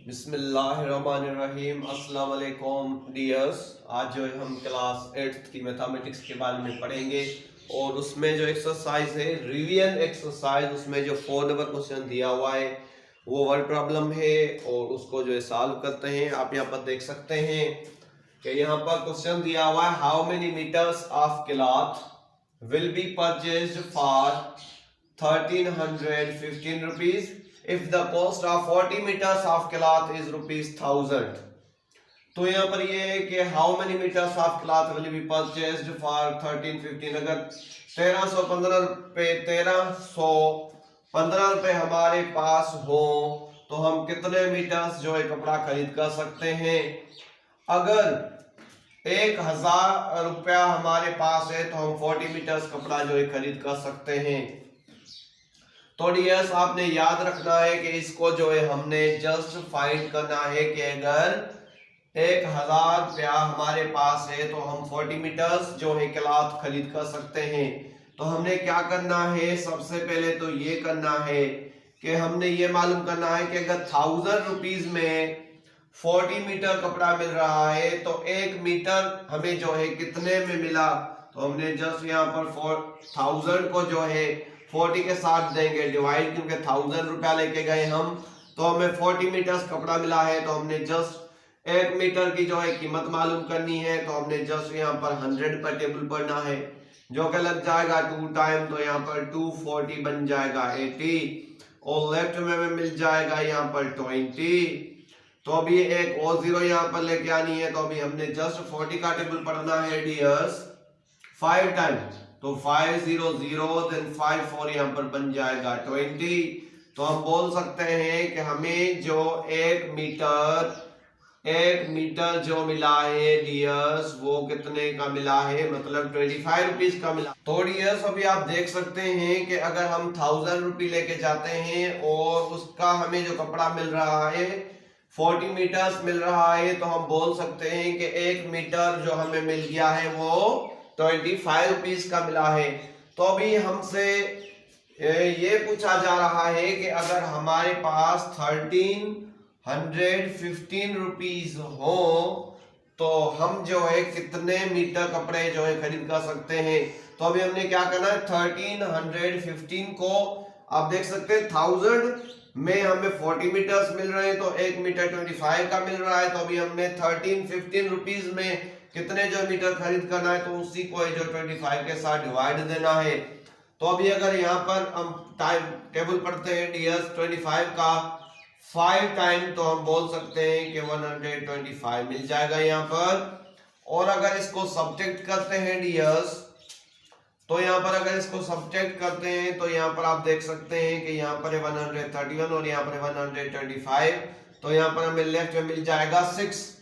बिस्मिल्लाहिर्रहमानिर्रहीम। अस्सलाम वालेकुम डियर्स। आज जो है हम क्लास 8th की मैथमेटिक्स के बारे में पढ़ेंगे और उसमें जो एक्सरसाइज है रिवीजन एक्सरसाइज, उसमें जो 4 नंबर क्वेश्चन दिया हुआ है वो वर्ड प्रॉब्लम है और उसको जो है सॉल्व करते हैं। आप यहाँ पर देख सकते हैं कि यहाँ पर क्वेश्चन दिया हुआ है, how many metres of cloth will be purchased for 1315 rupees if the cost of 40 meters of cloth is rupees 1000। तो यहाँ पर ये है कि how many meters of cloth will be purchased for 1315। अगर 1315 रुपए हमारे पास हो तो हम कितने मीटर्स जो है कपड़ा खरीद कर सकते हैं। अगर 1000 रुपया हमारे पास है तो हम 40 मीटर्स कपड़ा जो है खरीद कर सकते हैं। तो डियर्स आपने याद रखना है कि इसको जो है हमने जस्ट फाइंड करना है कि अगर 1000 रुपया हमारे पास है तो हम 40 मीटर्स जो है क्लॉथ खरीद कर सकते हैं। तो हमने क्या करना है, सबसे पहले तो ये करना है कि हमने ये मालूम करना है कि अगर 1000 रुपीज में 40 मीटर कपड़ा मिल रहा है तो 1 मीटर हमें जो है कितने में मिला। तो हमने जस्ट यहाँ पर 4000 को जो है 40 के साथ देंगे डिवाइड, क्योंकि 1000 रुपया लेके गए हम तो हमें 40 मीटर्स कपड़ा मिला है। तो हमने जस्ट 1 मीटर की जो है कीमत मालूम करनी है। तो हमने जस्ट यहाँ पर 100 पर टेबल पढ़ना है, जो कि लग जाएगा 2 टाइम, तो यहाँ पर 240 बन जाएगा 80 और लेफ्ट में मिल जाएगा यहाँ पर 20। तो अभी एक और जीरो यहाँ पर लेके आनी है। तो अभी हमने जस्ट 40 का टेबल पढ़ना है डियर्स 5 टाइम, तो 500 देन 54 यहाँ पर बन जाएगा 20। तो हम बोल सकते हैं कि हमें जो 1 मीटर जो मिला है डियर्स वो कितने का मिला है, मतलब 25 रुपीज का मिला। तो डियर्स अभी आप देख सकते हैं कि अगर हम 1000 रुपये लेके जाते हैं और उसका हमें जो कपड़ा मिल रहा है 40 मीटर्स मिल रहा है, तो हम बोल सकते हैं कि 1 मीटर जो हमें मिल गया है वो 25 रुपीज का मिला है। तो अभी हमसे ये पूछा जा रहा है कि अगर हमारे पास 1315 रुपीज हो तो हम जो है कितने मीटर कपड़े जो है खरीद कर सकते हैं। तो अभी हमने क्या करना है, 1315 को आप देख सकते हैं 1000 में हमें 40 मीटर्स मिल रहे हैं तो 1 मीटर 25 का मिल रहा है। तो अभी हमने 1315 रुपीज में कितने जो मीटर खरीद करना है तो उसी को जो 25 के साथ डिवाइड देना है। तो अभी अगर यहाँ पर हम टाइम टेबल पढ़ते हैं डियर्स 25 का 5 टाइम, तो हम बोल सकते हैं कि 125 मिल जाएगा यहाँ पर। और अगर इसको सब्ट्रैक्ट करते हैं डियर्स, तो यहाँ पर अगर इसको सब्ट्रैक्ट करते हैं तो यहाँ पर आप देख सकते हैं कि यहाँ पर 131 और यहाँ पर 125, तो यहाँ पर हमें लेफ्ट में मिल जाएगा 6।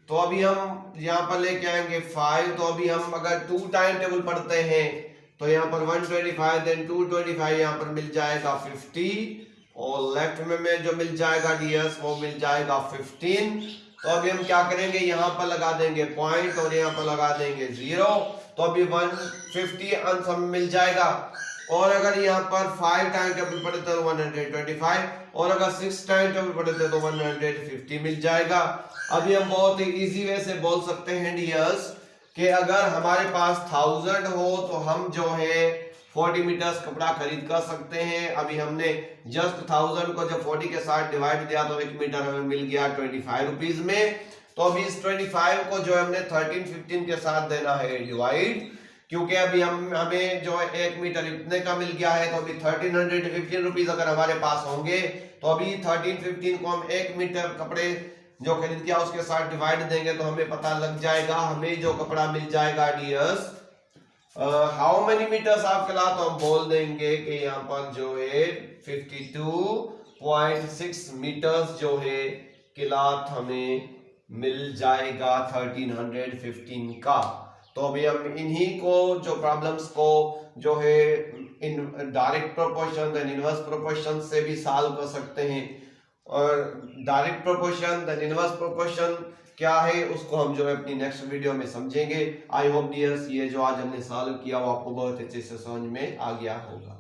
तो अभी हम यहाँ पर लेके आएंगे 5। तो अभी हम अगर 2 टाइम टेबल पढ़ते हैं तो यहाँ पर 125 देन 225 यहाँ पर मिल जाएगा 50 और लेफ्ट में जो मिल जाएगा डियर्स वो मिल जाएगा 15। तो अभी हम क्या करेंगे, यहाँ पर लगा देंगे पॉइंट और यहाँ पर लगा देंगे 0। तो अभी 150 आंसर मिल जाएगा। और अगर यहाँ पर 5 टाइम टेबल पढ़ते तो 125 और अगर 6 टाइम टेबल पढ़ते तो 150 मिल जाएगा। अभी हम बहुत ही इजी वे से बोल सकते हैं डियर्स कि अगर हमारे पास 1000 हो तो हम जो है 40 मीटर्स कपड़ा खरीद कर सकते हैं। अभी हमने जस्ट 1000 को जब 40 के साथ डिवाइड दिया तो 1 मीटर हमें मिल गया 25 रुपीज में। तो अभी इस 25 को जो हमने 1315 के साथ देना है डिवाइड, क्योंकि अभी हमें जो 1 मीटर इतने का मिल गया है। तो अभी 1315 रुपीज अगर हमारे पास होंगे तो अभी 1315 को हम 1 मीटर कपड़े जो खरीद किया उसके साथ डिवाइड देंगे तो हमें पता लग जाएगा हमें जो कपड़ा मिल जाएगा dears how many metres of cloth. तो हम बोल देंगे कि यहाँ पर जो है 52.6 मीटर्स जो है क्लॉथ हमें मिल जाएगा 1315 का। तो अभी हम इन्हीं को जो प्रॉब्लम्स को जो है in direct proportion and inverse proportion से भी सॉल्व कर सकते हैं। और direct proportion then inverse proportion क्या है उसको हम जो है अपनी नेक्स्ट वीडियो में समझेंगे। आई होप डियर्स ये जो आज हमने सॉल्व किया वो आपको बहुत अच्छे से समझ में आ गया होगा।